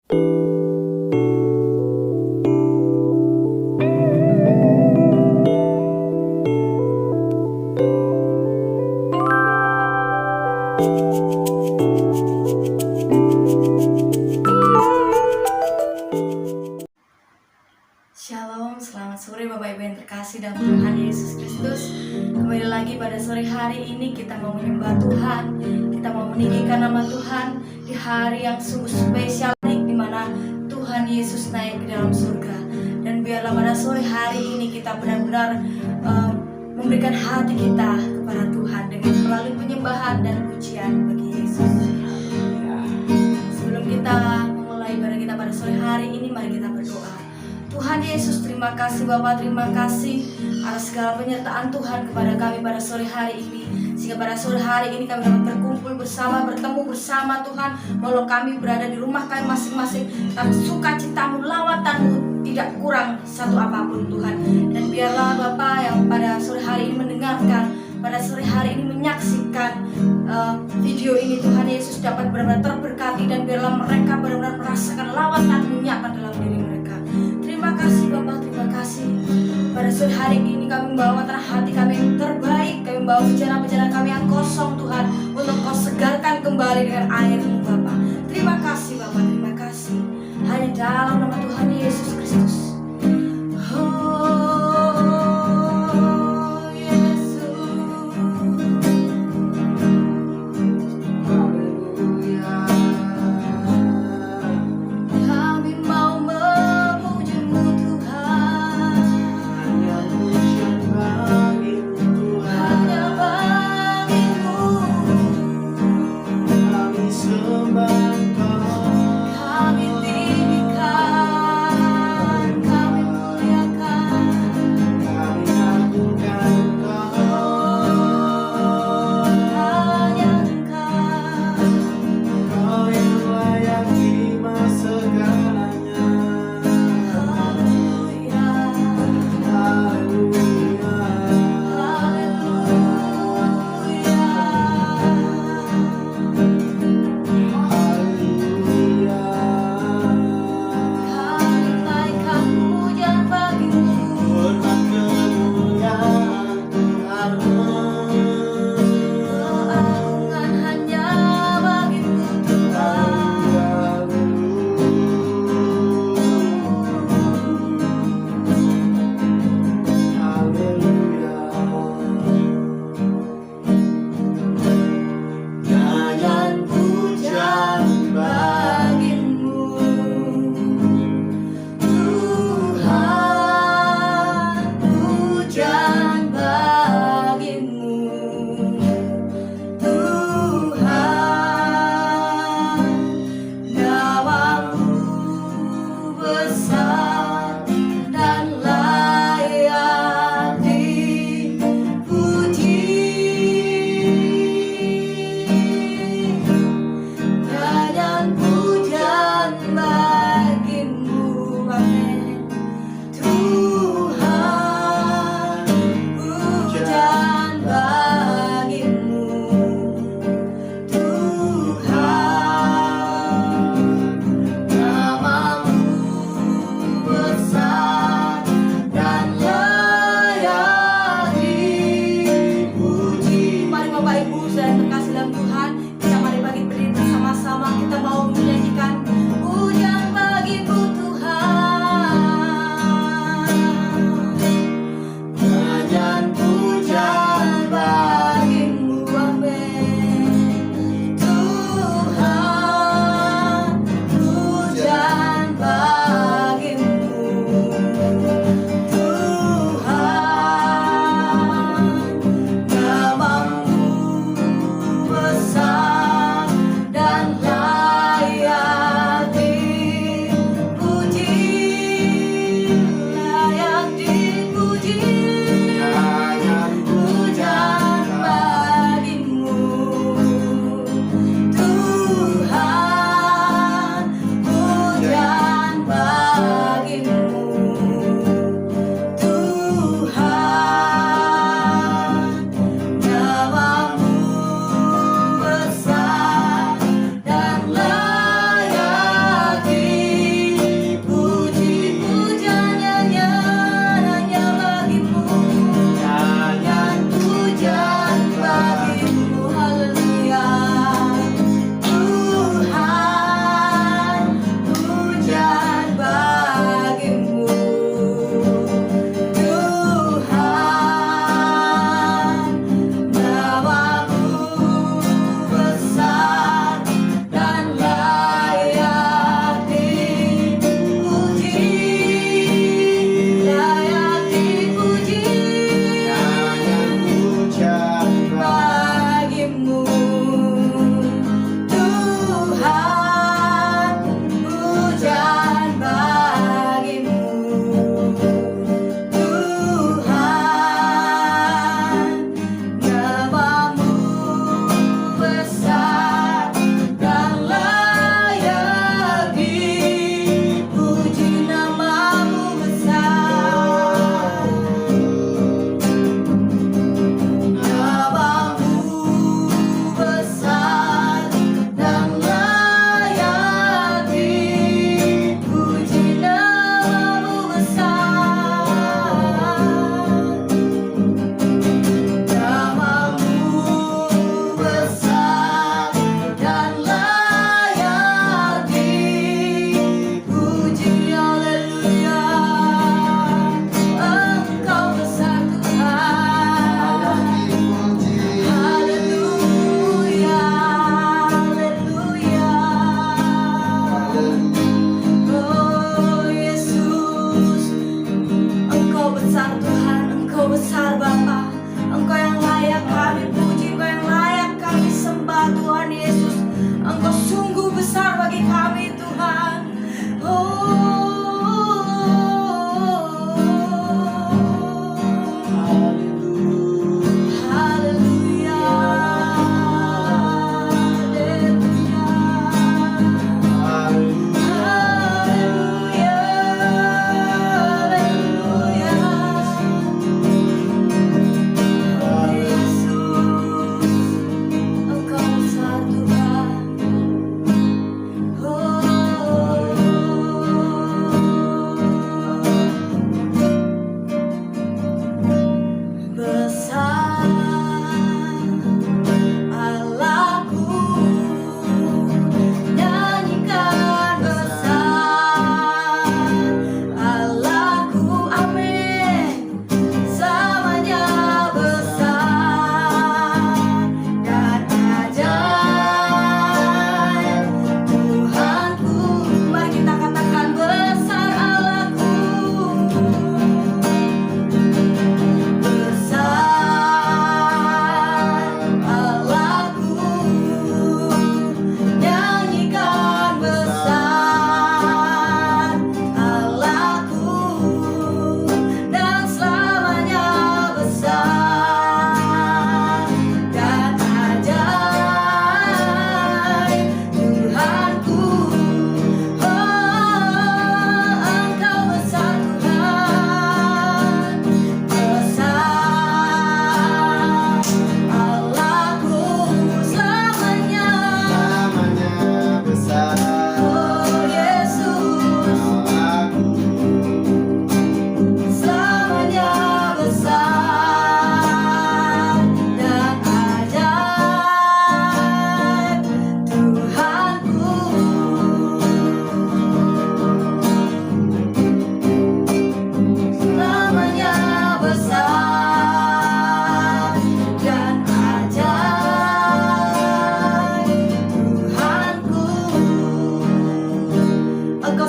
Shalom, selamat sore Bapak Ibu yang terkasih dalam Tuhan Yesus Kristus. Kembali lagi pada sore hari ini kita mau menyembah Tuhan, kita mau meninggikan nama Tuhan di hari yang sungguh spesial di mana Tuhan Yesus naik ke dalam surga. Dan biarlah pada sore hari ini kita benar-benar memberikan hati kita kepada Tuhan dengan melalui penyembahan dan pujian bagi Yesus. Sebelum kita memulai ibadah kita pada sore hari ini, mari kita berdoa. Tuhan Yesus, terima kasih Bapa, terima kasih atas segala penyertaan Tuhan kepada kami pada sore hari ini. Sehingga pada sore hari ini kami dapat berkumpul bersama, bertemu bersama Tuhan. Walau kami berada di rumah kami masing-masing, tapi sukacitamu, lawatanmu tidak kurang satu apapun Tuhan. Dan biarlah Bapa yang pada sore hari ini mendengarkan, pada sore hari ini menyaksikan video ini, Tuhan Yesus dapat benar-benar terberkati. Dan biarlah mereka benar-benar merasakan lawatan-Mu nyata dalam diri mereka. Terima kasih Bapak, terima kasih. Pada sore hari ini kami membawa tanah hati kami yang terbaik, kami membawa bejana-bejana kami yang kosong Tuhan, untuk Kau segarkan kembali dengan air-Mu Bapak. Terima kasih Bapak, terima kasih. Hanya dalam nama Tuhan Yesus Kristus. Hanya pujian bagi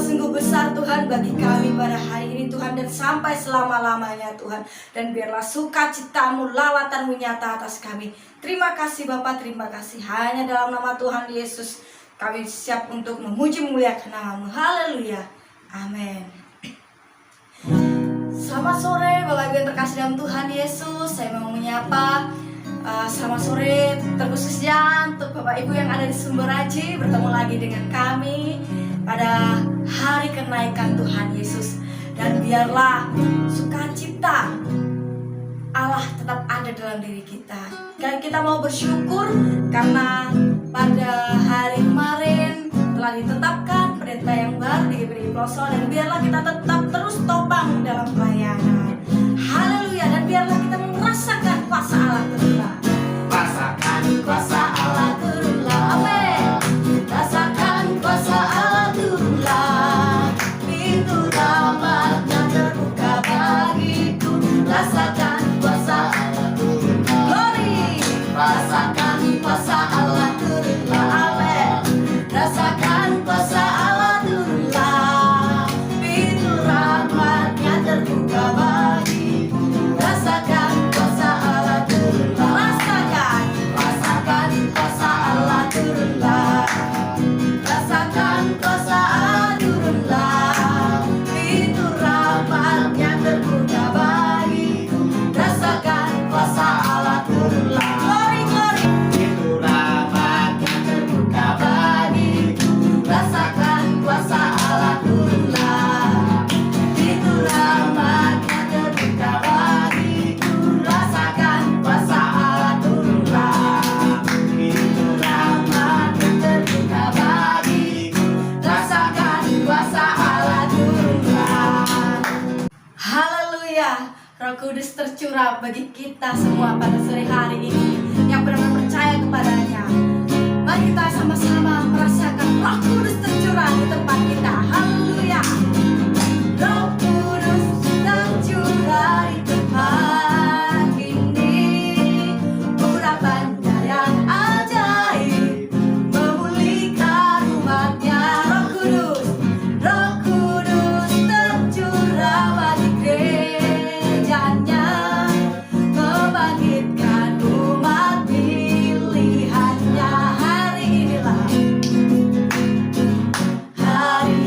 sungguh besar Tuhan bagi kami pada hari ini Tuhan, dan sampai selama-lamanya Tuhan. Dan biarlah sukacitamu, lawatanmu nyata atas kami. Terima kasih Bapa, terima kasih. Hanya dalam nama Tuhan Yesus kami siap untuk memuji memuliakan namamu. Haleluya. Amin. Selamat sore Bapak Ibu yang terkasih dalam Tuhan Yesus. Saya mau menyapa selamat sore terkhususnya untuk Bapak Ibu yang ada di Sumberaji. Bertemu lagi dengan kami pada hari kenaikan Tuhan Yesus. Dan biarlah sukacita Allah tetap ada dalam diri kita. Dan kita mau bersyukur karena pada hari kemarin telah ditetapkan pendeta yang baru di GPDI Ploso. Dan biarlah kita tetap terus topang dalam pelayanan. Haleluya. Dan biarlah kita merasakan kuasa Allah turunlah. Rasakan kuasa Allah turunlah. Amin. Rasakan kuasa Allah turunlah. Pintu rahmatnya terbuka bagiku. Rasakan kuasa Allah turunlah. Glory. Rasakan kuasa Allah turunlah. Amin. Rasakan kuasa Allah turunlah. Pintu rahmatnya terbuka bagiku. Rasakan kuasa Allah turunlah. Rasakan kuasa Allah turunlah. Rasakan kuasa Allah turunlah. Pintu rahmatnya terbuka bagiku. Rasakan kuasa Allah turunlah. Glory, glory. Pintu rahmatnya terbuka bagiku. Rasakan kuasa Allah turunlah. Pintu rahmatnya terbuka bagiku. Rasakan kuasa Allah turunlah. Pintu rahmatnya terbuka bagiku. Rasakan kuasa Allah turunlah. Haleluya. Roh Kudus tercurah bagi kita semua pada sore hari ini yang benar-benar percaya kepadanya. Mari kita sama-sama merasakan Roh Kudus tercurah di tempat kita. Haleluya. Roh Kudus tercurah di tempat ini. Urapannya yang ajaib memulihkan umatnya. Roh Kudus tercurah bagi gerejanya, membangkitkan umat pilihannya. Hari inilah hari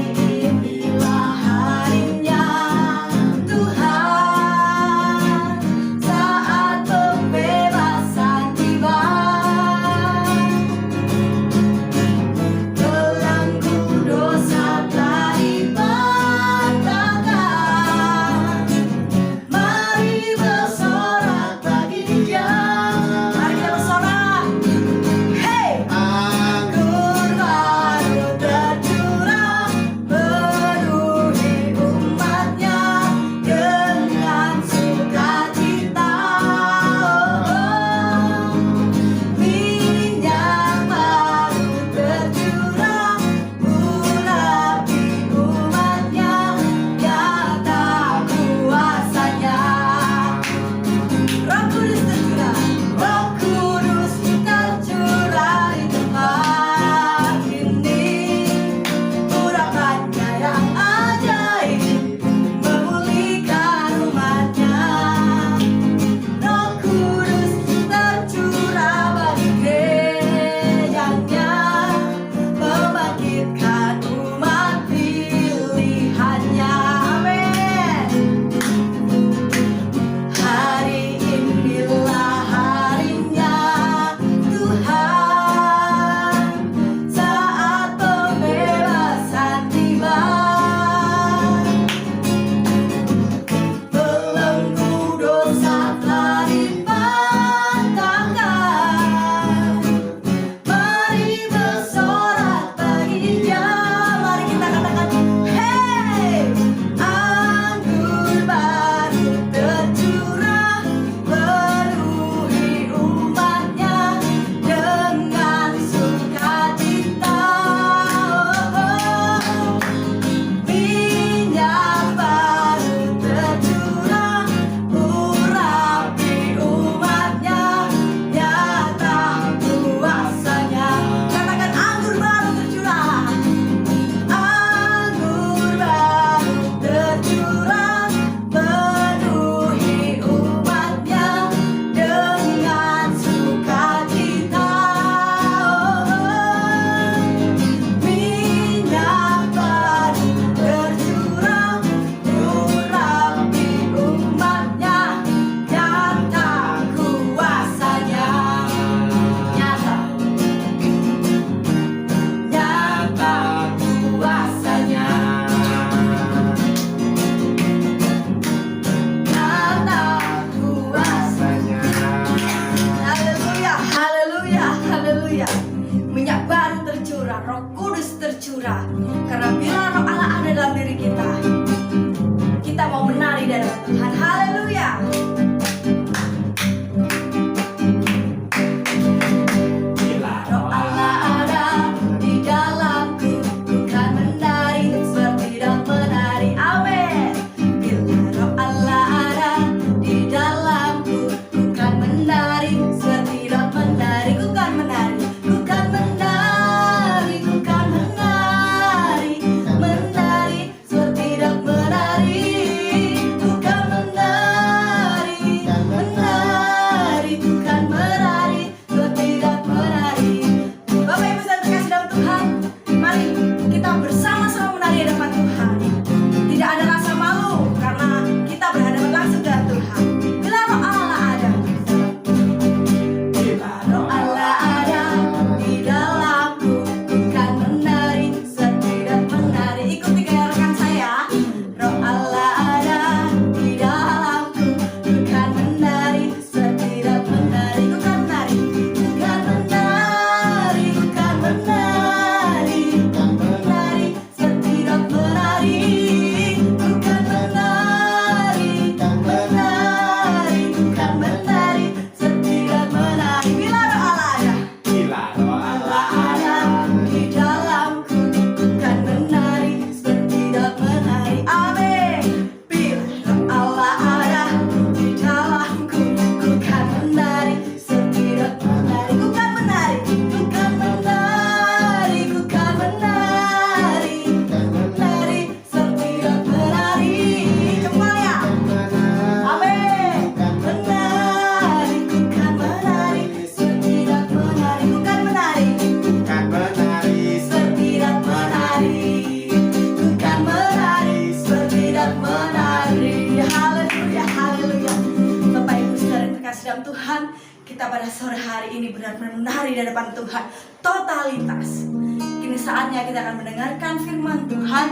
kita pada sore hari ini benar-benar menari di hadapan Tuhan totalitas. Kini saatnya kita akan mendengarkan firman Tuhan.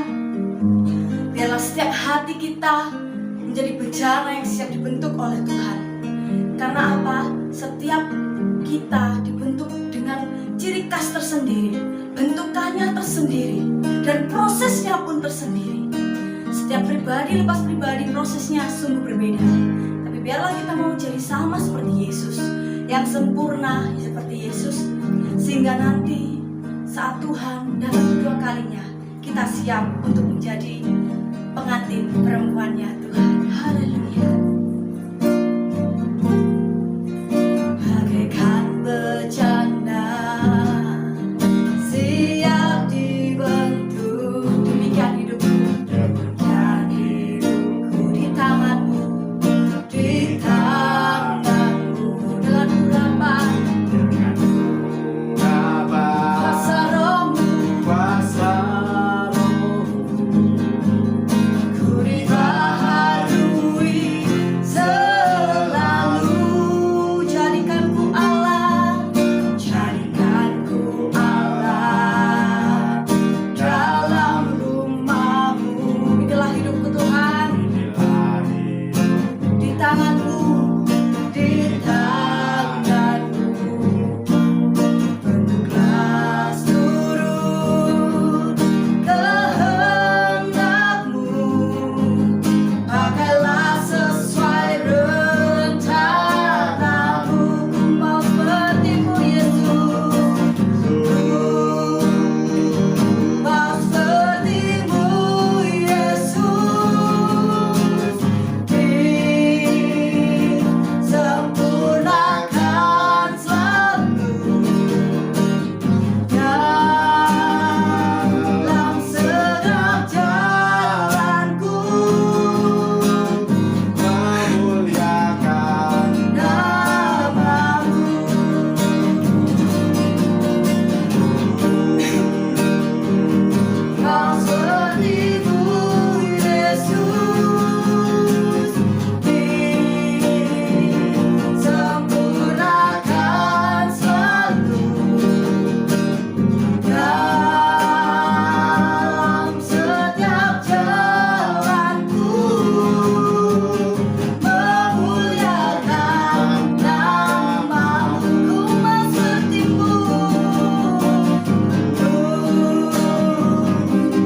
Biarlah setiap hati kita menjadi bejana yang siap dibentuk oleh Tuhan. Karena apa? Setiap kita dibentuk dengan ciri khas tersendiri, bentukannya tersendiri, dan prosesnya pun tersendiri. Setiap pribadi lepas pribadi prosesnya sungguh berbeda. Tapi biarlah kita mau jadi sama seperti Yesus, yang sempurna seperti Yesus, sehingga nanti saat Tuhan datang kedua kalinya, kita siap untuk menjadi pengantin perempuannya Tuhan. Haleluya. Bagaikan bercanda siap dibentuk, demikian hidupku, demikian hidupku di tanganmu, di tanganmu dengan urapan, kuasa rohmu, ku dibaharui selalu. Jadikan ku Allah, jadikan ku Allah dalam rumahmu. Inilah hidupku Tuhan, di tanganmu, di tanganmu. Bentuklah seluruh kehendakmu, pakailah sesuai rencanamu. Ku mau sepertimu Yesus, mau sepertimu Yesus, disempurnakan selalu dalam setiap jalanku, memuliakan namamu. Kau sepertimu Yesus, disempurnakan selalu dalam setiap jalanku, memuliakan namamu. Ku mau sepertimu,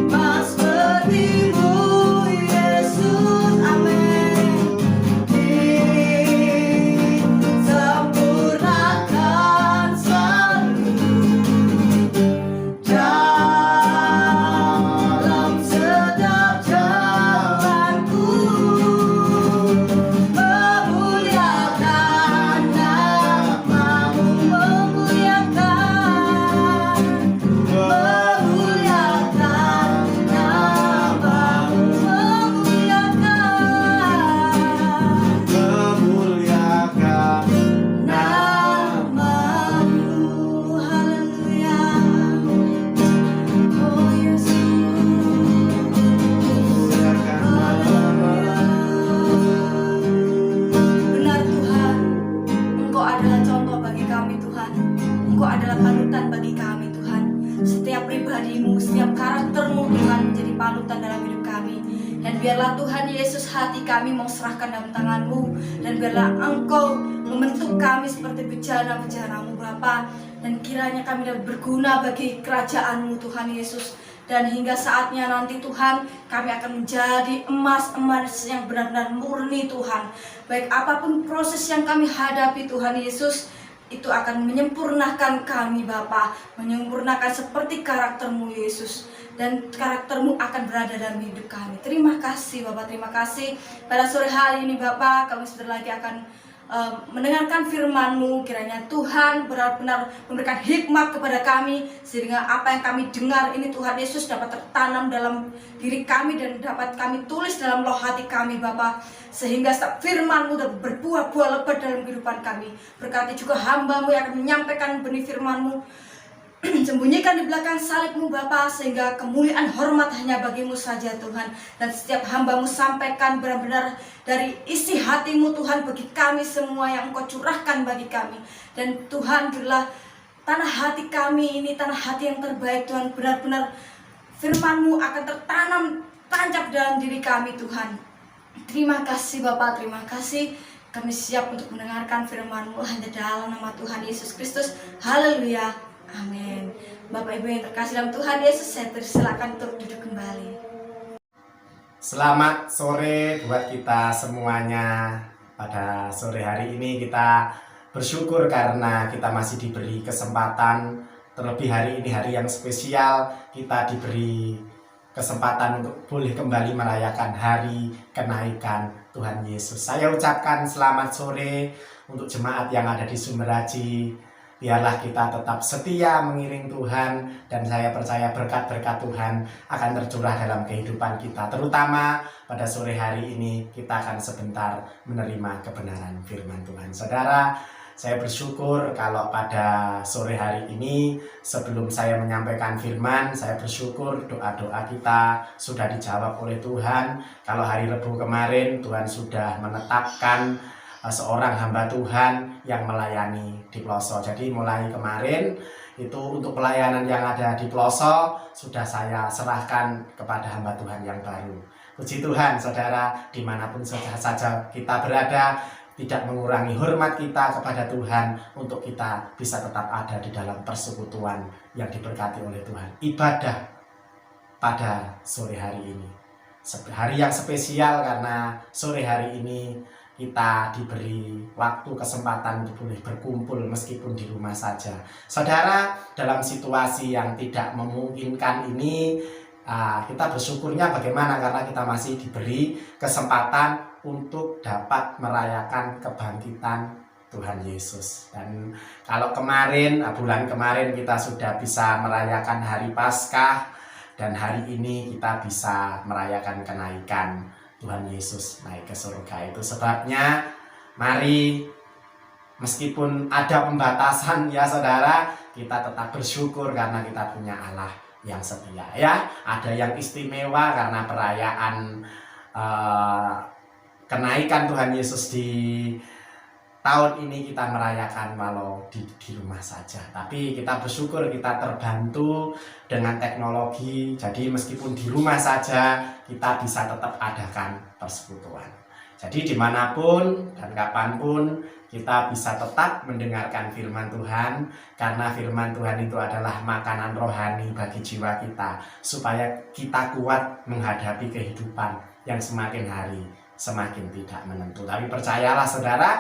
mau sepertimu Yesus, amin. Disempurnakan selalu dalam setiap jalanku, memuliakan namamu, memuliakan namamu, memuliakan namamu. Haleluya. Oh Yesus, benar Tuhan, Engkau adalah contoh bagi kami Tuhan. Engkau adalah panutan bagi kami Tuhan. Setiap pribadimu, setiap karaktermu Tuhan menjadi panutan dalam hidup kami. Dan biarlah Tuhan Yesus hati kami mau serahkan dalam tangan-Mu. Dan biarlah Engkau membentuk kami seperti bejana-bejana-Mu Bapa. Dan kiranya kami dapat berguna bagi kerajaan-Mu Tuhan Yesus. Dan hingga saatnya nanti Tuhan, kami akan menjadi emas-emas yang benar-benar murni Tuhan. Baik apapun proses yang kami hadapi Tuhan Yesus, itu akan menyempurnakan kami Bapa, menyempurnakan seperti karakter-Mu Yesus. Dan karakter-Mu akan berada dalam hidup kami. Terima kasih Bapak, terima kasih. Pada sore hari ini Bapak, kami sebentar lagi akan mendengarkan firman-Mu. Kiranya Tuhan benar-benar memberikan hikmat kepada kami, sehingga apa yang kami dengar ini Tuhan Yesus dapat tertanam dalam diri kami dan dapat kami tulis dalam loh hati kami Bapa, sehingga setiap firman-Mu dapat berbuah-buah lebat dalam kehidupan kami. Berkati juga hamba-Mu yang akan menyampaikan benih firman-Mu. Sembunyikan di belakang salib-Mu Bapa, sehingga kemuliaan hormat hanya bagi-Mu saja Tuhan. Dan setiap hamba-Mu sampaikan benar-benar dari isi hati-Mu Tuhan bagi kami semua yang Engkau curahkan bagi kami. Dan Tuhan, berilah tanah hati kami ini tanah hati yang terbaik Tuhan. Benar-benar firman-Mu akan tertanam tancap dalam diri kami Tuhan. Terima kasih Bapa, terima kasih. Kami siap untuk mendengarkan firman-Mu hanya dalam nama Tuhan Yesus Kristus. Haleluya. Amin. Bapak Ibu yang terkasih dalam Tuhan Yesus, saya persilakan untuk duduk kembali. Selamat sore buat kita semuanya. Pada sore hari ini kita bersyukur karena kita masih diberi kesempatan. Terlebih hari ini hari yang spesial, kita diberi kesempatan untuk boleh kembali merayakan hari kenaikan Tuhan Yesus. Saya ucapkan selamat sore untuk jemaat yang ada di Sumeraji. Biarlah kita tetap setia mengiring Tuhan, dan saya percaya berkat-berkat Tuhan akan tercurah dalam kehidupan kita. Terutama pada sore hari ini kita akan sebentar menerima kebenaran firman Tuhan. Saudara, saya bersyukur kalau pada sore hari ini sebelum saya menyampaikan firman, saya bersyukur doa-doa kita sudah dijawab oleh Tuhan. Kalau hari Rabu kemarin Tuhan sudah menetapkan seorang hamba Tuhan yang melayani di pelosok. Jadi mulai kemarin itu untuk pelayanan yang ada di pelosok sudah saya serahkan kepada hamba Tuhan yang baru. Puji Tuhan saudara, dimanapun saja kita berada, tidak mengurangi hormat kita kepada Tuhan untuk kita bisa tetap ada di dalam persekutuan yang diberkati oleh Tuhan. Ibadah pada sore hari ini, hari yang spesial karena sore hari ini kita diberi waktu kesempatan untuk boleh berkumpul meskipun di rumah saja. Saudara, dalam situasi yang tidak memungkinkan ini, kita bersyukurnya bagaimana karena kita masih diberi kesempatan untuk dapat merayakan kebangkitan Tuhan Yesus. Dan kalau kemarin, bulan kemarin kita sudah bisa merayakan hari Paskah, dan hari ini kita bisa merayakan kenaikan Tuhan Yesus naik ke surga. Itu sebabnya mari, meskipun ada pembatasan ya saudara, kita tetap bersyukur karena kita punya Allah yang setia ya. Ada yang istimewa karena perayaan kenaikan Tuhan Yesus di tahun ini kita merayakan walau di rumah saja. Tapi kita bersyukur kita terbantu dengan teknologi. Jadi meskipun di rumah saja kita bisa tetap adakan persekutuan. Jadi dimanapun dan kapanpun kita bisa tetap mendengarkan firman Tuhan. Karena firman Tuhan itu adalah makanan rohani bagi jiwa kita, supaya kita kuat menghadapi kehidupan yang semakin hari semakin tidak menentu. Tapi percayalah saudara,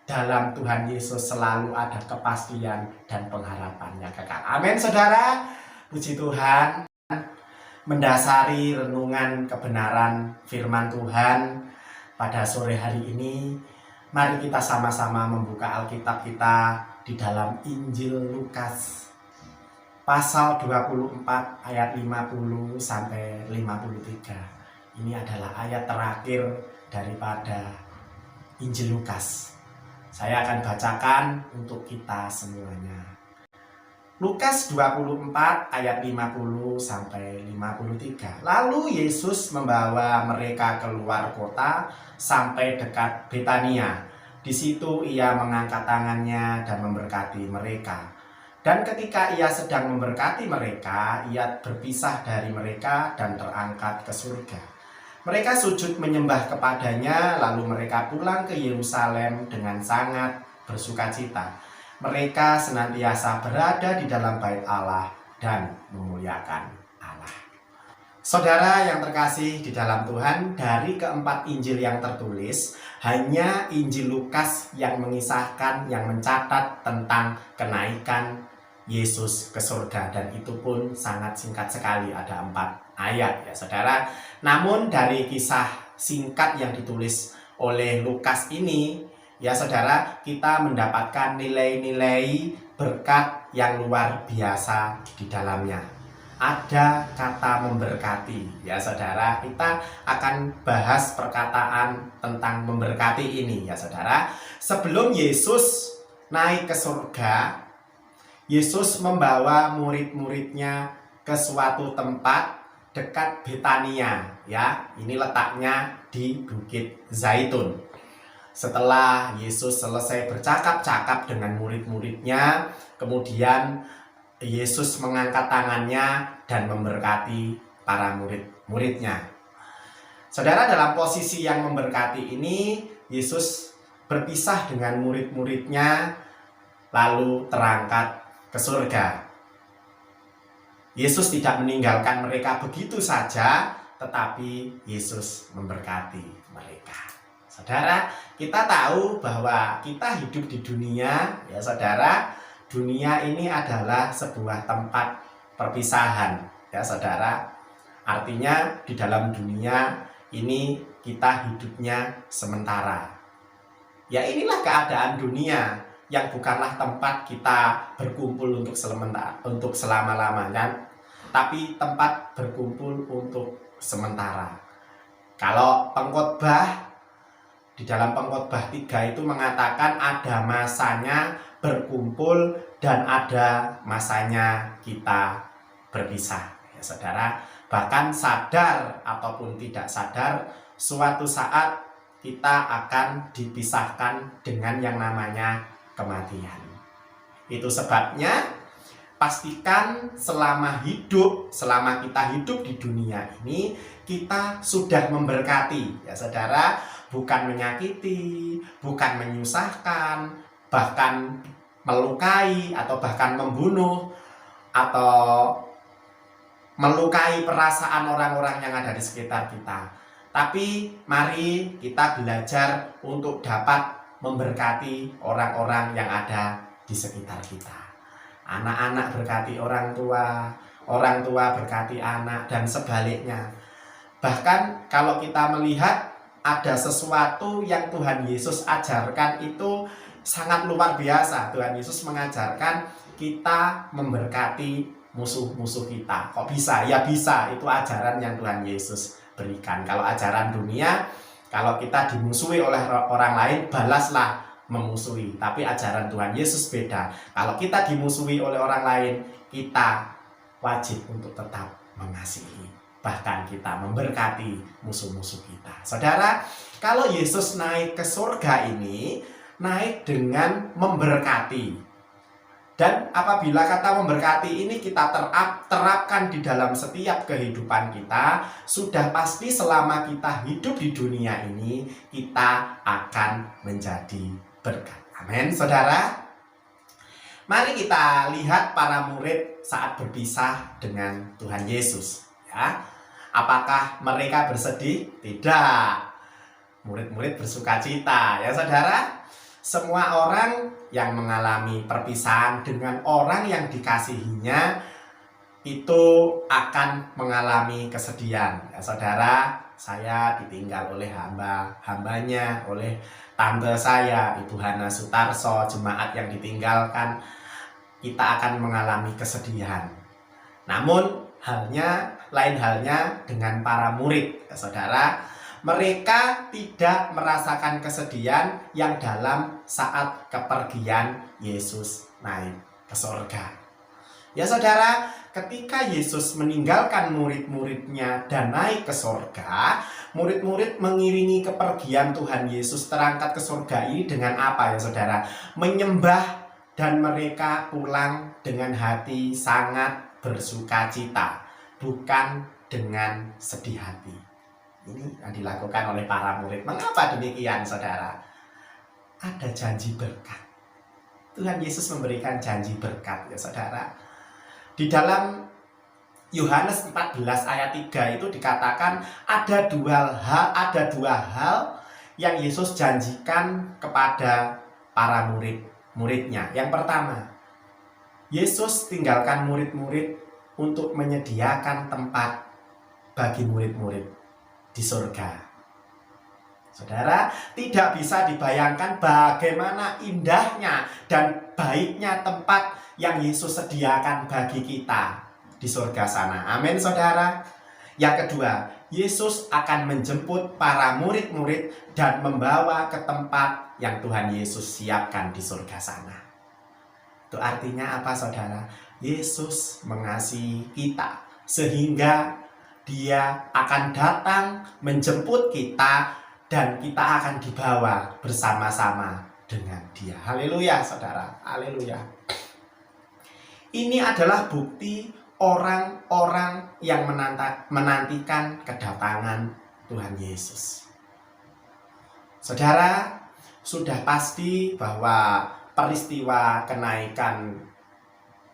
dalam Tuhan Yesus selalu ada kepastian dan pengharapan yang kekal. Amin saudara. Puji Tuhan. Mendasari renungan kebenaran firman Tuhan pada sore hari ini, mari kita sama-sama membuka Alkitab kita di dalam Injil Lukas pasal 24 ayat 50 sampai 53. Ini adalah ayat terakhir daripada Injil Lukas. Saya akan bacakan untuk kita semuanya. Lukas 24 ayat 50 sampai 53. Lalu Yesus membawa mereka keluar kota sampai dekat Betania. Di situ ia mengangkat tangannya dan memberkati mereka. Dan ketika ia sedang memberkati mereka, ia berpisah dari mereka dan terangkat ke surga. Mereka sujud menyembah kepadanya, lalu mereka pulang ke Yerusalem dengan sangat bersukacita. Mereka senantiasa berada di dalam bait Allah dan memuliakan Allah. Saudara yang terkasih di dalam Tuhan, dari keempat Injil yang tertulis, hanya Injil Lukas yang mengisahkan, yang mencatat tentang kenaikan Yesus ke surga, dan itu pun sangat singkat sekali, ada 4 ayat ya saudara. Namun dari kisah singkat yang ditulis oleh Lukas ini ya saudara, kita mendapatkan nilai-nilai berkat yang luar biasa di dalamnya. Ada kata memberkati ya saudara. Kita akan bahas perkataan tentang memberkati ini ya saudara. Sebelum Yesus naik ke surga, Yesus membawa murid-muridnya ke suatu tempat dekat Betania, ya. Ini letaknya di Bukit Zaitun. Setelah Yesus selesai bercakap-cakap dengan murid-muridnya, kemudian Yesus mengangkat tangannya dan memberkati para murid-muridnya. Saudara, dalam posisi yang memberkati ini, Yesus berpisah dengan murid-muridnya lalu terangkat ke surga. Yesus tidak meninggalkan mereka begitu saja, tetapi Yesus memberkati mereka. Saudara, kita tahu bahwa kita hidup di dunia, ya saudara, dunia ini adalah sebuah tempat perpisahan, ya saudara. Artinya di dalam dunia ini kita hidupnya sementara. Ya, inilah keadaan dunia yang bukanlah tempat kita berkumpul untuk selama-lamanya, tapi tempat berkumpul untuk sementara. Kalau pengkhotbah, di dalam pengkhotbah 3 itu mengatakan ada masanya berkumpul dan ada masanya kita berpisah. Ya saudara, bahkan sadar ataupun tidak sadar, suatu saat kita akan dipisahkan dengan yang namanya kematian. Itu sebabnya pastikan selama kita hidup di dunia ini, kita sudah memberkati, ya saudara, bukan menyakiti, bukan menyusahkan, bahkan melukai atau bahkan membunuh atau melukai perasaan orang-orang yang ada di sekitar kita. Tapi mari kita belajar untuk dapat memberkati orang-orang yang ada di sekitar kita. Anak-anak berkati orang tua berkati anak, dan sebaliknya. Bahkan kalau kita melihat ada sesuatu yang Tuhan Yesus ajarkan itu sangat luar biasa. Tuhan Yesus mengajarkan kita memberkati musuh-musuh kita. Kok bisa? Ya bisa, itu ajaran yang Tuhan Yesus berikan. Kalau ajaran dunia, kalau kita dimusuhi oleh orang lain, balaslah memusuhi. Tapi ajaran Tuhan Yesus beda. Kalau kita dimusuhi oleh orang lain, kita wajib untuk tetap mengasihi. Bahkan kita memberkati musuh-musuh kita. Saudara, kalau Yesus naik ke surga ini, naik dengan memberkati. Dan apabila kata memberkati ini kita terapkan di dalam setiap kehidupan kita, sudah pasti selama kita hidup di dunia ini, kita akan menjadi berkat. Amin, saudara. Mari kita lihat para murid saat berpisah dengan Tuhan Yesus. Ya, apakah mereka bersedih? Tidak. Murid-murid bersukacita, ya saudara. Semua orang yang mengalami perpisahan dengan orang yang dikasihinya itu akan mengalami kesedihan. Ya saudara, saya ditinggal oleh hambanya, oleh tante saya, Ibu Hana Sutarso, jemaat yang ditinggalkan, kita akan mengalami kesedihan. Namun lain halnya dengan para murid, ya saudara. Mereka tidak merasakan kesedihan yang dalam saat kepergian Yesus naik ke surga. Ya saudara, ketika Yesus meninggalkan murid-muridnya dan naik ke surga, murid-murid mengiringi kepergian Tuhan Yesus terangkat ke surga ini dengan apa ya saudara? Menyembah, dan mereka pulang dengan hati sangat bersukacita, bukan dengan sedih hati. Ini yang dilakukan oleh para murid. Mengapa demikian, saudara? Ada janji berkat. Tuhan Yesus memberikan janji berkat, ya saudara. Di dalam Yohanes 14 ayat 3 itu dikatakan ada dua hal yang Yesus janjikan kepada para murid-muridnya. Yang pertama, Yesus tinggalkan murid-murid untuk menyediakan tempat bagi murid-murid di surga. Saudara, tidak bisa dibayangkan bagaimana indahnya dan baiknya tempat yang Yesus sediakan bagi kita di surga sana. Amin, saudara. Yang kedua, Yesus akan menjemput para murid-murid dan membawa ke tempat yang Tuhan Yesus siapkan di surga sana. Itu artinya apa, saudara? Yesus mengasihi kita sehingga Dia akan datang menjemput kita dan kita akan dibawa bersama-sama dengan Dia. Haleluya, saudara. Haleluya. Ini adalah bukti orang-orang yang menantikan kedatangan Tuhan Yesus. Saudara, sudah pasti bahwa peristiwa kenaikan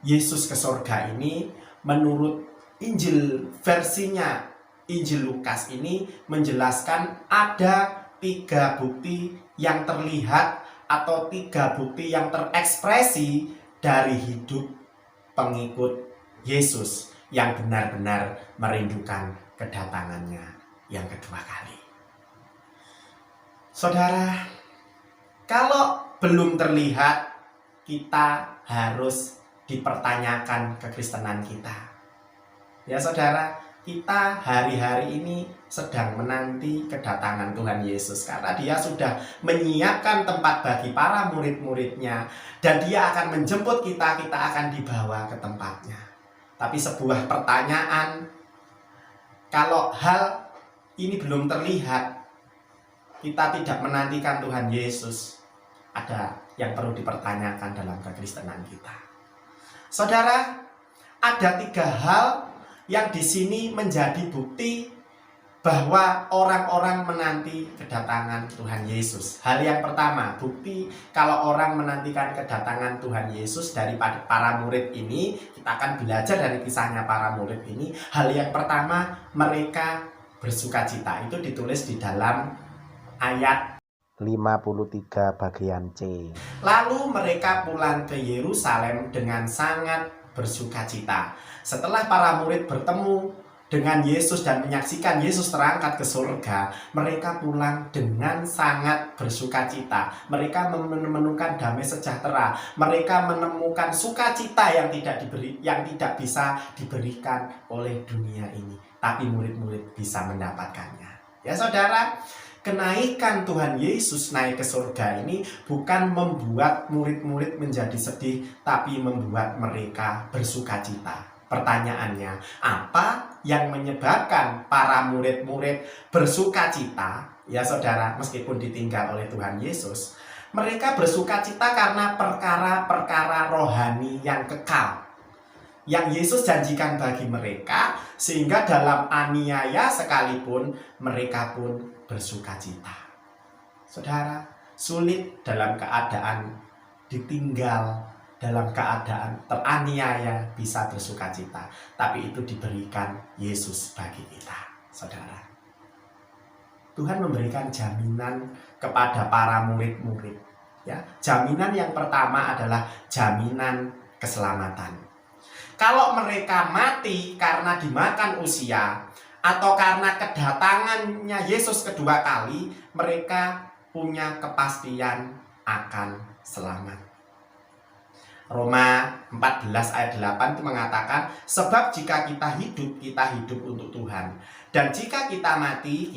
Yesus ke surga ini menurut Injil versinya Injil Lukas ini menjelaskan ada 3 bukti yang terlihat atau 3 bukti yang terekspresi dari hidup pengikut Yesus yang benar-benar merindukan kedatangannya yang kedua kali. Saudara, kalau belum terlihat, kita harus dipertanyakan kekristenan kita. Ya saudara, kita hari-hari ini sedang menanti kedatangan Tuhan Yesus karena Dia sudah menyiapkan tempat bagi para murid-muridnya dan Dia akan menjemput kita, kita akan dibawa ke tempatnya. Tapi sebuah pertanyaan, kalau hal ini belum terlihat, kita tidak menantikan Tuhan Yesus, ada yang perlu dipertanyakan dalam kekristenan kita. Saudara, ada 3 hal yang di sini menjadi bukti bahwa orang-orang menanti kedatangan Tuhan Yesus. Hal yang pertama, bukti kalau orang menantikan kedatangan Tuhan Yesus dari para murid ini, kita akan belajar dari kisahnya para murid ini. Hal yang pertama, mereka bersukacita. Itu ditulis di dalam ayat 53 bagian C. Lalu mereka pulang ke Yerusalem dengan sangat bersukacita. Setelah para murid bertemu dengan Yesus dan menyaksikan Yesus terangkat ke surga, mereka pulang dengan sangat bersukacita. Mereka menemukan damai sejahtera. Mereka menemukan sukacita yang tidak bisa diberikan oleh dunia ini, tapi murid-murid bisa mendapatkannya. Ya saudara, kenaikan Tuhan Yesus naik ke surga ini bukan membuat murid-murid menjadi sedih, tapi membuat mereka bersukacita. Pertanyaannya, apa yang menyebabkan para murid-murid bersukacita? Ya saudara, meskipun ditinggal oleh Tuhan Yesus, mereka bersukacita karena perkara-perkara rohani yang kekal yang Yesus janjikan bagi mereka, sehingga dalam aniaya sekalipun mereka pun bersukacita. Saudara, sulit dalam keadaan ditinggal, dalam keadaan teraniaya bisa bersukacita, tapi itu diberikan Yesus bagi kita. Saudara, Tuhan memberikan jaminan kepada para murid-murid. Ya, jaminan yang pertama adalah jaminan keselamatan. Kalau mereka mati karena dimakan usia atau karena kedatangannya Yesus kedua kali, mereka punya kepastian akan selamat. Roma 14 ayat 8 itu mengatakan, sebab jika kita hidup untuk Tuhan, dan jika kita mati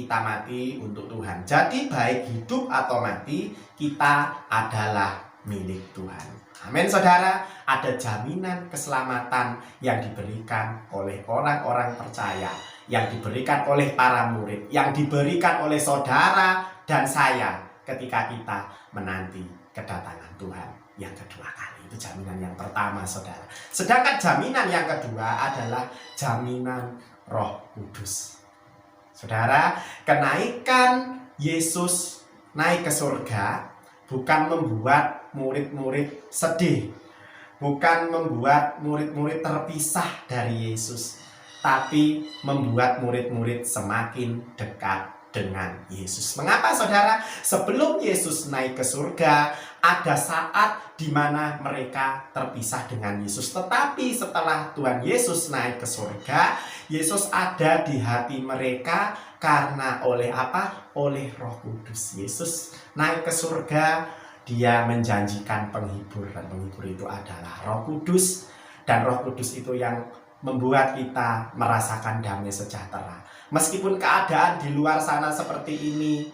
untuk Tuhan. Jadi baik hidup atau mati, kita adalah milik Tuhan. Amin saudara, ada jaminan keselamatan yang diberikan oleh orang-orang percaya, yang diberikan oleh para murid, yang diberikan oleh saudara dan saya ketika kita menanti kedatangan Tuhan yang kedua kali. Itu jaminan yang pertama saudara. Sedangkan jaminan yang kedua adalah jaminan Roh Kudus. Saudara, kenaikan Yesus naik ke surga bukan membuat murid-murid sedih, bukan membuat murid-murid terpisah dari Yesus, tapi membuat murid-murid semakin dekat dengan Yesus. Mengapa saudara? Sebelum Yesus naik ke surga, ada saat di mana mereka terpisah dengan Yesus. Tetapi setelah Tuhan Yesus naik ke surga, Yesus ada di hati mereka karena oleh apa? Oleh Roh Kudus. Yesus naik ke surga, Dia menjanjikan penghibur, dan penghibur itu adalah Roh Kudus, dan Roh Kudus itu yang membuat kita merasakan damai sejahtera. Meskipun keadaan di luar sana seperti ini,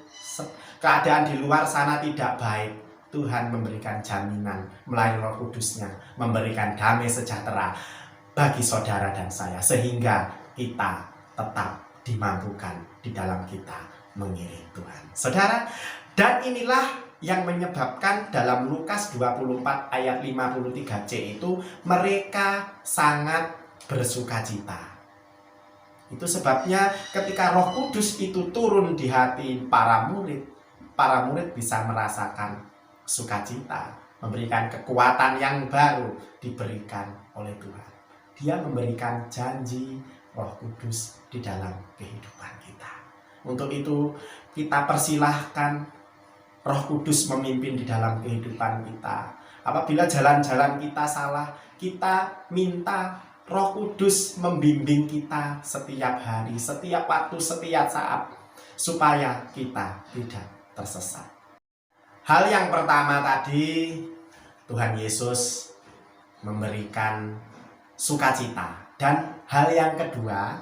keadaan di luar sana tidak baik, Tuhan memberikan jaminan melalui Roh Kudus-Nya, memberikan damai sejahtera bagi saudara dan saya, sehingga kita tetap dimampukan di dalam kita mengiring Tuhan. Saudara, dan inilah yang menyebabkan dalam Lukas 24 ayat 53c itu mereka sangat bersukacita. Itu sebabnya ketika Roh Kudus itu turun di hati para murid bisa merasakan sukacita, memberikan kekuatan yang baru diberikan oleh Tuhan. Dia memberikan janji Roh Kudus di dalam kehidupan kita. Untuk itu kita persilahkan Roh Kudus memimpin di dalam kehidupan kita. Apabila jalan-jalan kita salah, kita minta Roh Kudus membimbing kita setiap hari, setiap waktu, setiap saat, supaya kita tidak tersesat. Hal yang pertama tadi, Tuhan Yesus memberikan sukacita. Dan hal yang kedua,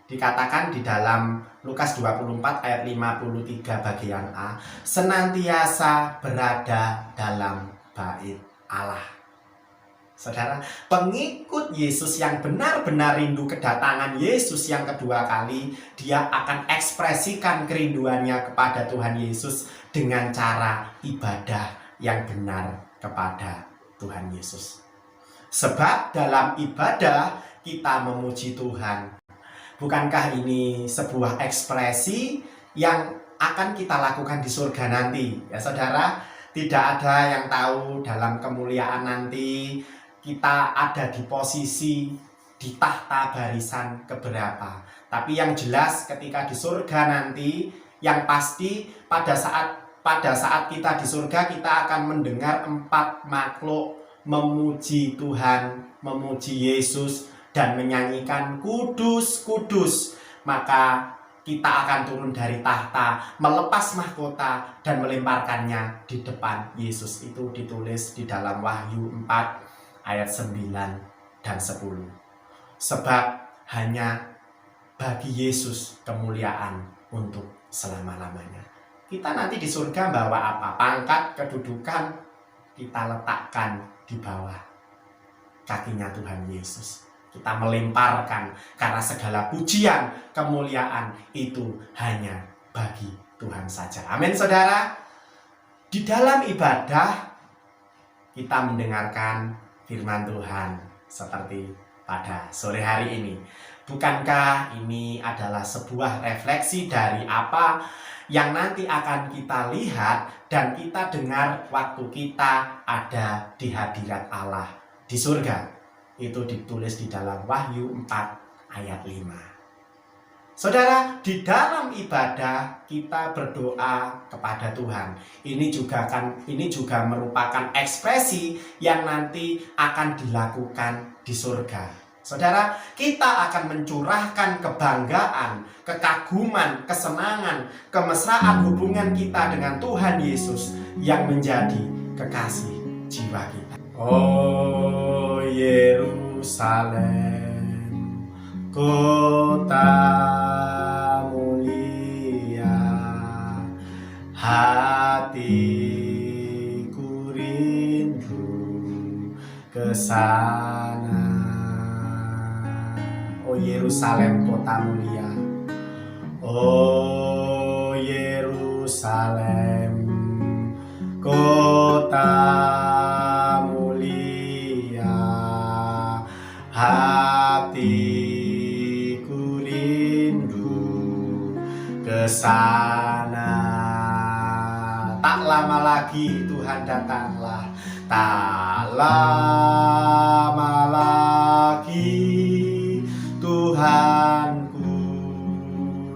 dikatakan di dalam Lukas 24 ayat 53 bagian A, senantiasa berada dalam bait Allah. Saudara, pengikut Yesus yang benar-benar rindu kedatangan Yesus yang kedua kali, dia akan ekspresikan kerinduannya kepada Tuhan Yesus dengan cara ibadah yang benar kepada Tuhan Yesus. Sebab dalam ibadah kita memuji Tuhan. Bukankah ini sebuah ekspresi yang akan kita lakukan di surga nanti? Ya saudara, tidak ada yang tahu dalam kemuliaan nanti kita ada di posisi di tahta barisan keberapa. Tapi yang jelas ketika di surga nanti, yang pasti pada saat kita di surga, kita akan mendengar 4 makhluk memuji Tuhan, memuji Yesus, dan menyanyikan kudus, kudus. Maka kita akan turun dari tahta, melepas mahkota, dan melemparkannya di depan Yesus. Itu ditulis di dalam Wahyu 4 ayat 9 dan 10. Sebab hanya bagi Yesus kemuliaan untuk selama-lamanya. Kita nanti di surga bawa apa? Pangkat, kedudukan, kita letakkan di bawah kakinya Tuhan Yesus. Kita melemparkan, karena segala pujian, kemuliaan itu hanya bagi Tuhan saja. Amin saudara. Di dalam ibadah kita mendengarkan firman Tuhan seperti pada sore hari ini. Bukankah ini adalah sebuah refleksi dari apa yang nanti akan kita lihat dan kita dengar waktu kita ada di hadirat Allah di surga? Itu ditulis di dalam Wahyu 4 ayat 5. Saudara, di dalam ibadah kita berdoa kepada Tuhan. Ini juga merupakan ekspresi yang nanti akan dilakukan di surga. Saudara, kita akan mencurahkan kebanggaan, kekaguman, kesenangan, kemesraan hubungan kita dengan Tuhan Yesus yang menjadi kekasih jiwa kita. Oh Yerusalem, kota mulia, hatiku rindu ke sana. Oh Yerusalem, kota mulia. Oh Yerusalem, kota mulia, hatiku rindu ke sana. Tak lama lagi Tuhan datanglah, tak lama lagi Tuhanku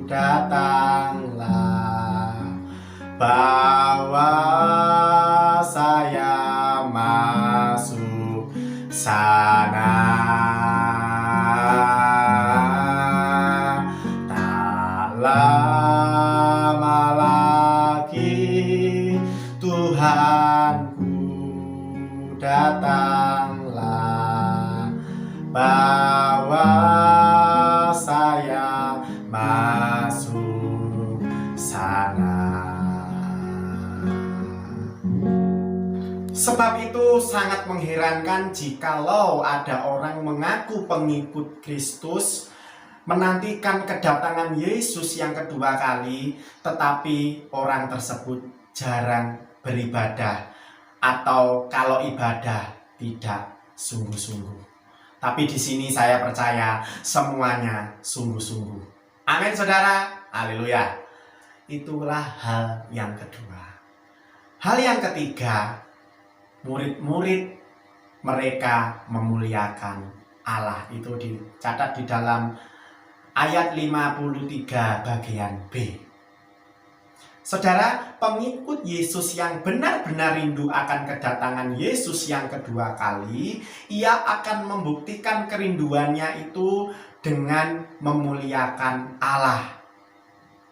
datanglah, bawa saya masuk sana. Tak lama lagi Tuhanku datanglah, bawa saya masuk sana. Sebab itu sangat mengherankan jikalau ada orang mengaku pengikut Kristus, menantikan kedatangan Yesus yang kedua kali, tetapi orang tersebut jarang beribadah, atau kalau ibadah tidak sungguh-sungguh. Tapi di sini saya percaya semuanya sungguh-sungguh. Amin saudara, haleluya. Itulah hal yang kedua. Hal yang ketiga, murid-murid mereka memuliakan Allah. Itu dicatat di dalam ayat 53 bagian B. Saudara, pengikut Yesus yang benar-benar rindu akan kedatangan Yesus yang kedua kali, ia akan membuktikan kerinduannya itu dengan memuliakan Allah.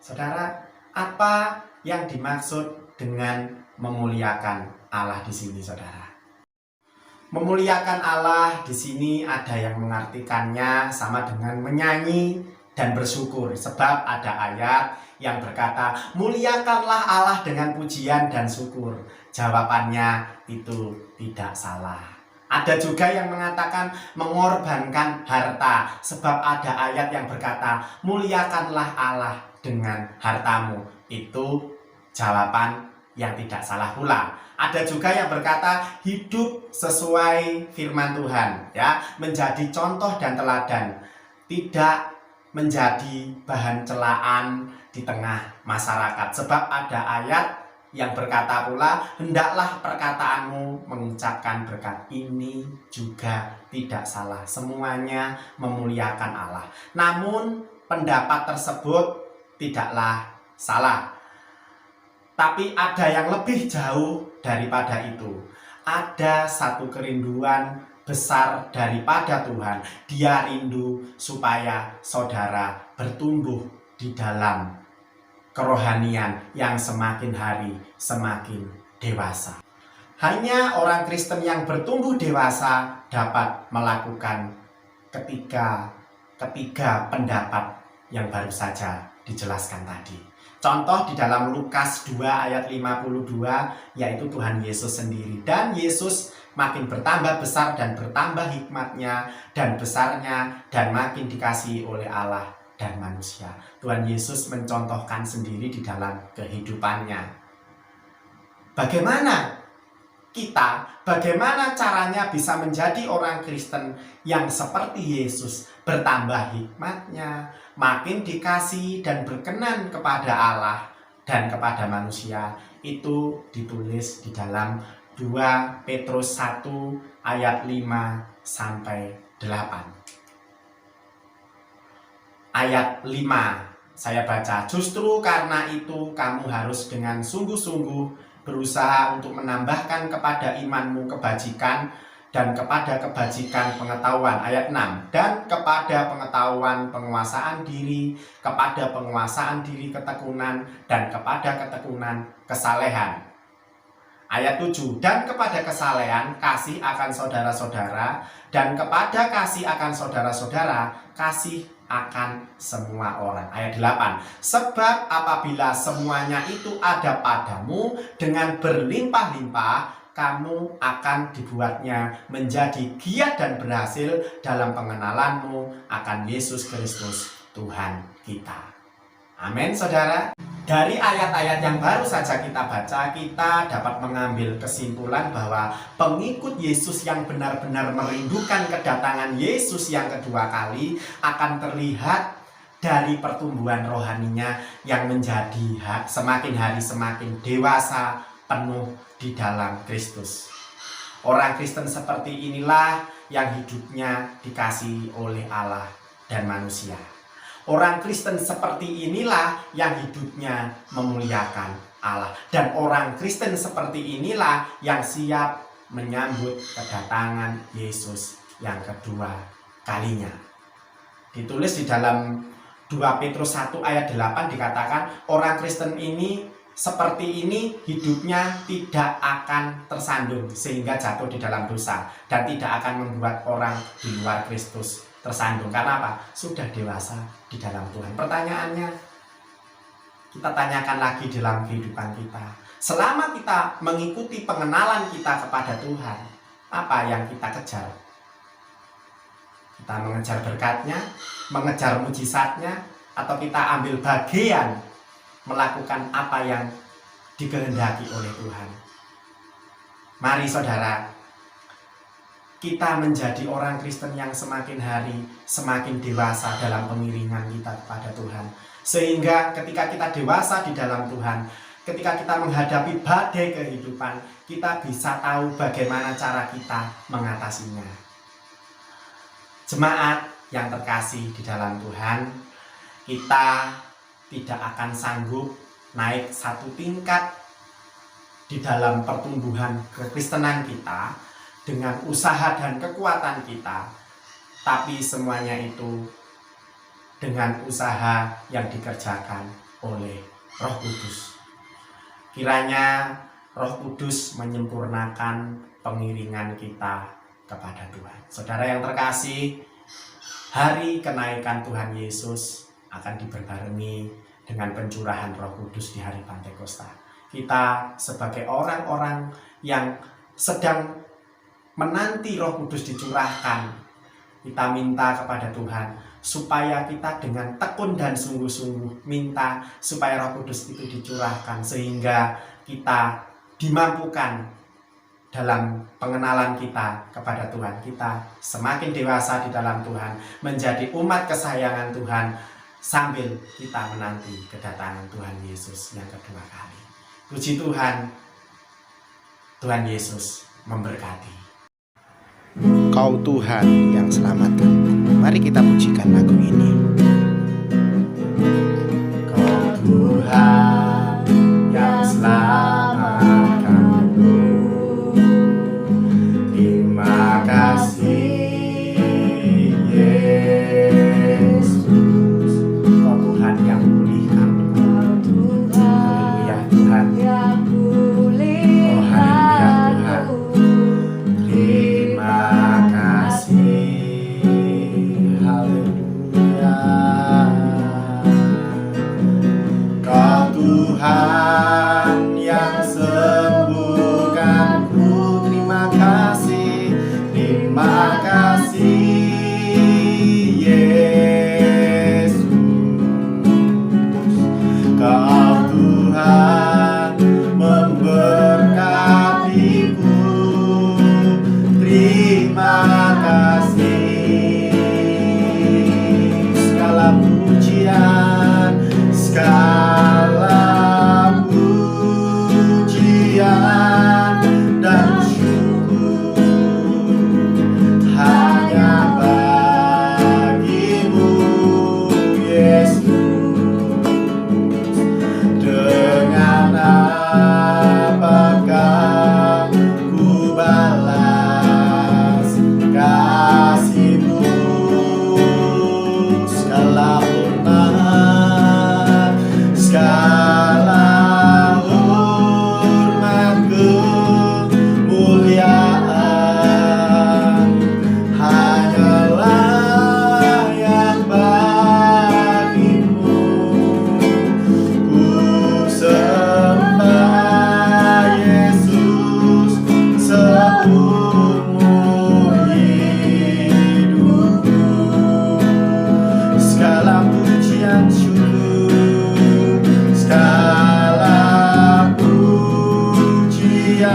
Saudara, apa yang dimaksud dengan memuliakan Allah di sini, saudara? Memuliakan Allah di sini ada yang mengartikannya sama dengan menyanyi dan bersyukur, sebab ada ayat yang berkata, muliakanlah Allah dengan pujian dan syukur. Jawabannya itu tidak salah. Ada juga yang mengatakan mengorbankan harta, sebab ada ayat yang berkata, muliakanlah Allah dengan hartamu. Itu jawaban yang tidak salah pula. Ada juga yang berkata hidup sesuai firman Tuhan, ya, menjadi contoh dan teladan, tidak menjadi bahan celaan di tengah masyarakat. Sebab ada ayat yang berkata pula, hendaklah perkataanmu mengucapkan berkat. Ini juga tidak salah. Semuanya memuliakan Allah. Namun pendapat tersebut tidaklah salah. Tapi ada yang lebih jauh daripada itu. Ada satu kerinduan besar daripada Tuhan. Dia rindu supaya saudara bertumbuh di dalam kerohanian yang semakin hari semakin dewasa. Hanya orang Kristen yang bertumbuh dewasa dapat melakukan ketiga pendapat yang baru saja dijelaskan tadi. Contoh di dalam Lukas 2 ayat 52, yaitu Tuhan Yesus sendiri. Dan Yesus makin bertambah besar dan bertambah hikmatnya dan besarnya, dan makin dikasihi oleh Allah dan manusia. Tuhan Yesus mencontohkan sendiri di dalam kehidupannya. Bagaimana caranya bisa menjadi orang Kristen yang seperti Yesus, bertambah hikmatnya, makin dikasihi dan berkenan kepada Allah dan kepada manusia? Itu ditulis di dalam 2 Petrus 1 ayat 5 sampai 8. Ayat 5 saya baca, justru karena itu kamu harus dengan sungguh-sungguh berusaha untuk menambahkan kepada imanmu kebajikan, dan kepada kebajikan pengetahuan. Ayat 6, dan kepada pengetahuan penguasaan diri, kepada penguasaan diri ketekunan, dan kepada ketekunan kesalehan. Ayat 7, dan kepada kesalehan kasih akan saudara-saudara, dan kepada kasih akan saudara-saudara kasih akan semua orang. Ayat 8, sebab apabila semuanya itu ada padamu dengan berlimpah-limpah, kamu akan dibuatnya menjadi giat dan berhasil dalam pengenalanmu akan Yesus Kristus Tuhan kita. Amin, saudara. Dari ayat-ayat yang baru saja kita baca, kita dapat mengambil kesimpulan bahwa pengikut Yesus yang benar-benar merindukan kedatangan Yesus yang kedua kali akan terlihat dari pertumbuhan rohaninya yang menjadi semakin hari semakin dewasa, penuh di dalam Kristus. Orang Kristen seperti inilah yang hidupnya dikasihi oleh Allah dan manusia. Orang Kristen seperti inilah yang hidupnya memuliakan Allah. Dan orang Kristen seperti inilah yang siap menyambut kedatangan Yesus yang kedua kalinya. Ditulis di dalam 2 Petrus 1 ayat 8 dikatakan, orang Kristen ini seperti ini hidupnya tidak akan tersandung sehingga jatuh di dalam dosa, dan tidak akan membuat orang di luar Kristus tersandung. Karena apa? Sudah dewasa di dalam Tuhan. Pertanyaannya, kita tanyakan lagi dalam kehidupan kita. Selama kita mengikuti pengenalan kita kepada Tuhan, apa yang kita kejar? Kita mengejar berkat-Nya, mengejar mujizat-Nya, atau kita ambil bagian melakukan apa yang dikehendaki oleh Tuhan. Mari saudara, kita menjadi orang Kristen yang semakin hari semakin dewasa dalam pengiringan kita kepada Tuhan. Sehingga ketika kita dewasa di dalam Tuhan, ketika kita menghadapi badai kehidupan, kita bisa tahu bagaimana cara kita mengatasinya. Jemaat yang terkasih di dalam Tuhan, kita tidak akan sanggup naik satu tingkat di dalam pertumbuhan kekristenan kita dengan usaha dan kekuatan kita, tapi semuanya itu dengan usaha yang dikerjakan oleh Roh Kudus. Kiranya Roh Kudus menyempurnakan pengiringan kita kepada Tuhan. Saudara yang terkasih, hari kenaikan Tuhan Yesus akan diberbarengi dengan pencurahan Roh Kudus di hari Pantekosta. Kita sebagai orang-orang yang sedang menanti Roh Kudus dicurahkan, kita minta kepada Tuhan supaya kita dengan tekun dan sungguh-sungguh minta supaya Roh Kudus itu dicurahkan, sehingga kita dimampukan dalam pengenalan kita kepada Tuhan. Kita semakin dewasa di dalam Tuhan, menjadi umat kesayangan Tuhan, sambil kita menanti kedatangan Tuhan Yesus yang kedua kali. Puji Tuhan, Tuhan Yesus memberkati. Kau Tuhan yang selamatkan. Mari kita pujikan lagu ini. Kau Tuhan yang selamatkanku, terima kasih Yesus. Kau Tuhan yang pulihkan. Haleluya Tuhan. Oh haleluya Tuhan. Terima kasih. Haleluya. Kau Tuhan yang sembuhkanku, terima kasih. Terima kasih Yesus. Kau Tuhan memberkatiku, terima kasih. Segala pujian, segala pujian dan syukur hanya bagimu Yesus. Dengan apakah ku balas kasih-Mu? Segala hormat, segala hormat kemuliaan hanyalah yang bagimu. Ku sembah Yesus seumur hidupku. Segala pujian syukur, segala pujian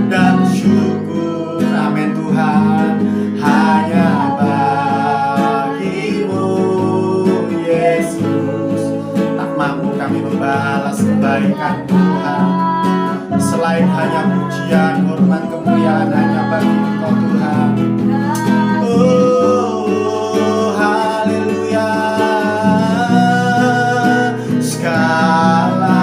dan syukur, amin Tuhan, hanya bagimu Yesus. Tak mampu kami membalas kebaikan Tuhan, selain hanya pujian, hormat, kemuliaan hanya bagi Engkau Tuhan. Oh haleluya. Segala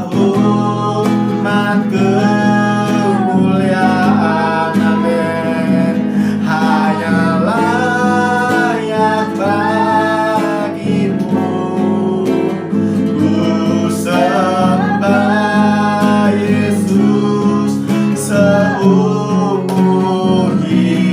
hormat kemuliaan, amin, hanyalah yang bagimu. Ku sembah Yesus seumur hidup.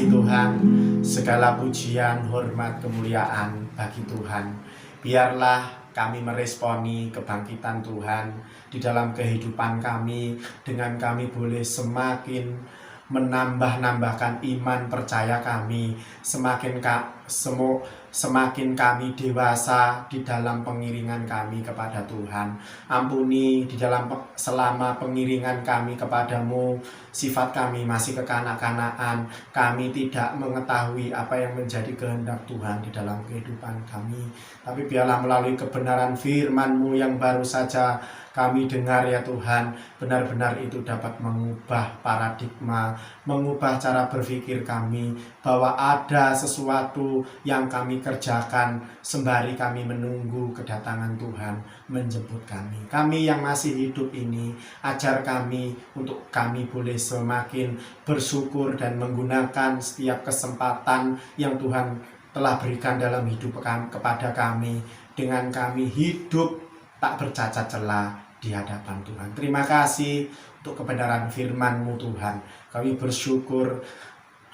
kasih Tuhan, segala pujian, hormat, kemuliaan bagi Tuhan. Biarlah kami meresponi kebangkitan Tuhan di dalam kehidupan kami, dengan kami boleh semakin menambah-nambahkan iman percaya kami, semakin kami dewasa di dalam pengiringan kami kepada Tuhan. Ampuni di dalam selama pengiringan kami kepadamu, sifat kami masih kekanak-kanakan, kami tidak mengetahui apa yang menjadi kehendak Tuhan di dalam kehidupan kami. Tapi biarlah melalui kebenaran firman-Mu yang baru saja kami dengar ya Tuhan, benar-benar itu dapat mengubah paradigma, mengubah cara berpikir kami, bahwa ada sesuatu yang kami kerjakan sembari kami menunggu kedatangan Tuhan menjemput kami. Kami yang masih hidup ini, ajar kami untuk kami boleh semakin bersyukur dan menggunakan setiap kesempatan yang Tuhan telah berikan dalam hidup kepada kami, dengan kami hidup tak bercacat celah di hadapan Tuhan. Terima kasih untuk kebenaran firman-Mu Tuhan. Kami bersyukur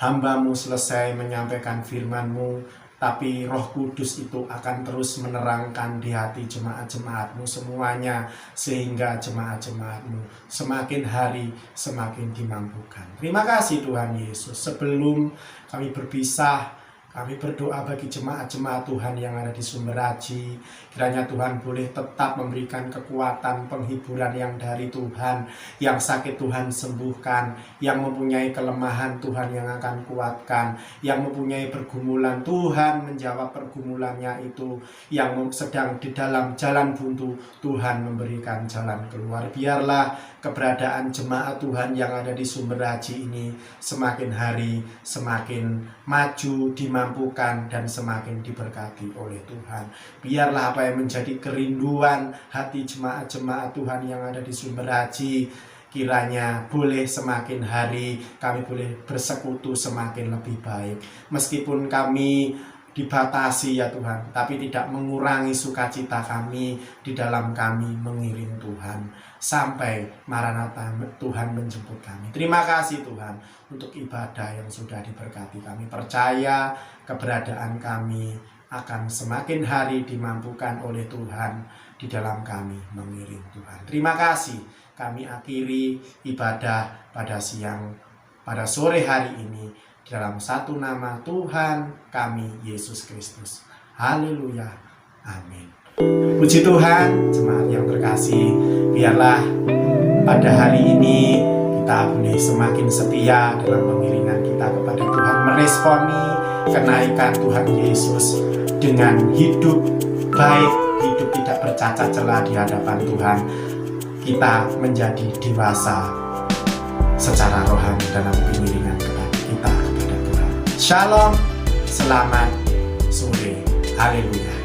hamba-Mu selesai menyampaikan firman-Mu, tapi Roh Kudus itu akan terus menerangkan di hati jemaat-jemaat-Mu semuanya, sehingga jemaat-jemaat-Mu semakin hari semakin dimampukan. Terima kasih Tuhan Yesus. Sebelum kami berpisah, kami berdoa bagi jemaat-jemaat Tuhan yang ada di Sumber-Aji. Kiranya Tuhan boleh tetap memberikan kekuatan, penghiburan yang dari Tuhan. Yang sakit Tuhan sembuhkan, yang mempunyai kelemahan Tuhan yang akan kuatkan, yang mempunyai pergumulan Tuhan menjawab pergumulannya itu, yang sedang di dalam jalan buntu Tuhan memberikan jalan keluar. Biarlah keberadaan jemaat Tuhan yang ada di Sumber-Aji ini semakin hari semakin maju, dimampukan, dan semakin diberkati oleh Tuhan. Biarlah apa yang menjadi kerinduan hati jemaat-jemaat Tuhan yang ada di Sumber-Aji, kiranya boleh semakin hari kami boleh bersekutu semakin lebih baik. Meskipun kami dibatasi ya Tuhan, tapi tidak mengurangi sukacita kami di dalam kami mengiring Tuhan sampai Maranatha Tuhan menjemput kami. Terima kasih Tuhan untuk ibadah yang sudah diberkati. Kami percaya keberadaan kami akan semakin hari dimampukan oleh Tuhan di dalam kami mengiring Tuhan. Terima kasih. Kami akhiri ibadah pada sore hari ini dalam satu nama Tuhan kami Yesus Kristus. Haleluya. Amin. Puji Tuhan, jemaat yang terkasih, biarlah pada hari ini kita boleh semakin setia dalam pengiringan kita kepada Tuhan, meresponi kenaikan Tuhan Yesus dengan hidup baik, hidup tidak bercacat celah di hadapan Tuhan. Kita menjadi dewasa secara rohani dalam pengiringan kita kepada Tuhan. Shalom, selamat sore, haleluya.